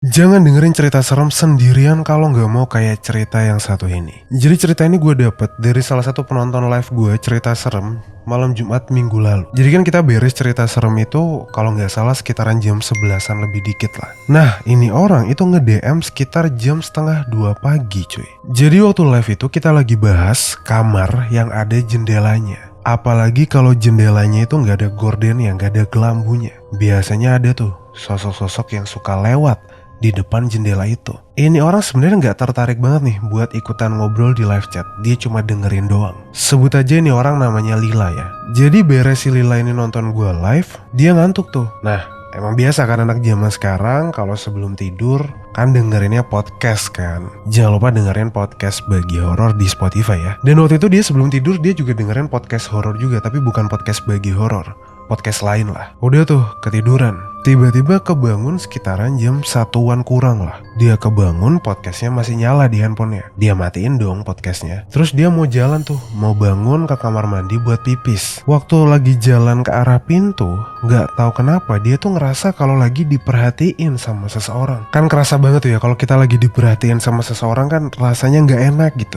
Jangan dengerin cerita serem sendirian kalau nggak mau kayak cerita yang satu ini. Jadi cerita ini gue dapet dari salah satu penonton live gue cerita serem malam Jumat minggu lalu. Jadi kan kita beres cerita serem itu kalau nggak salah sekitaran jam 11-an lebih dikit lah. Nah ini orang itu nge-DM sekitar jam setengah 2 pagi cuy. Jadi waktu live itu kita lagi bahas kamar yang ada jendelanya. Apalagi kalau jendelanya itu nggak ada gordennya, nggak ada gelambunya. Biasanya ada tuh sosok-sosok yang suka lewat di depan jendela itu. Ini orang sebenarnya nggak tertarik banget nih buat ikutan ngobrol di live chat. Dia cuma dengerin doang. Sebut aja ini orang namanya Lila ya. Jadi beres si Lila ini nonton gue live, dia ngantuk tuh. Nah, emang biasa kan anak zaman sekarang kalau sebelum tidur kan dengerinnya podcast kan. Jangan lupa dengerin podcast Bagi Horor di Spotify ya. Dan waktu itu dia sebelum tidur dia juga dengerin podcast horor juga, tapi bukan podcast Bagi Horor, podcast lain lah. Udah tuh ketiduran. Tiba-tiba kebangun sekitaran jam 1-an kurang lah. Dia kebangun, podcastnya masih nyala di handphonenya. Dia matiin dong podcastnya. Terus dia mau jalan tuh, mau bangun ke kamar mandi buat pipis. Waktu lagi jalan ke arah pintu, gak tahu kenapa dia tuh ngerasa kalau lagi diperhatiin sama seseorang. Kan kerasa banget tuh ya kalau kita lagi diperhatiin sama seseorang kan rasanya gak enak gitu.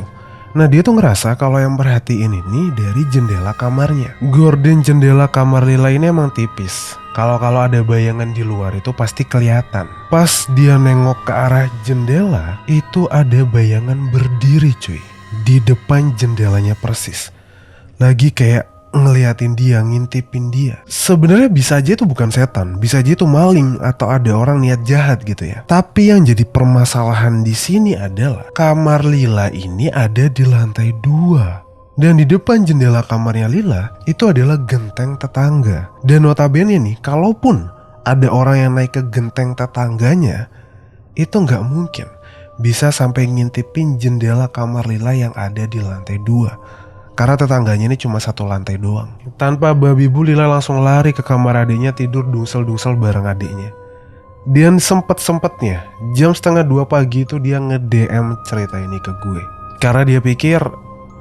Nah dia tuh ngerasa kalau yang perhatiin ini dari jendela kamarnya. Gorden jendela kamar Lila ini emang tipis. Kalau ada bayangan di luar itu pasti kelihatan. Pas dia nengok ke arah jendela, itu ada bayangan berdiri cuy. Di depan jendelanya persis. Lagi kayak ngeliatin dia, ngintipin dia. Sebenarnya bisa aja itu bukan setan, bisa aja itu maling atau ada orang niat jahat gitu ya. Tapi yang jadi permasalahan di sini adalah kamar Lila ini ada di lantai 2. Dan di depan jendela kamarnya Lila itu adalah genteng tetangga. Dan notabene nih, kalaupun ada orang yang naik ke genteng tetangganya, itu nggak mungkin bisa sampai ngintipin jendela kamar Lila yang ada di lantai 2. Karena tetangganya ini cuma satu lantai doang. Tanpa babi bu, Lila langsung lari ke kamar adiknya, tidur dungsel-dungsel bareng adiknya. Dan sempet-sempetnya jam setengah 2 pagi itu dia nge-DM cerita ini ke gue. Karena dia pikir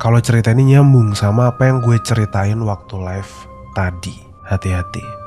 kalau cerita ini nyambung sama apa yang gue ceritain waktu live tadi. Hati-hati.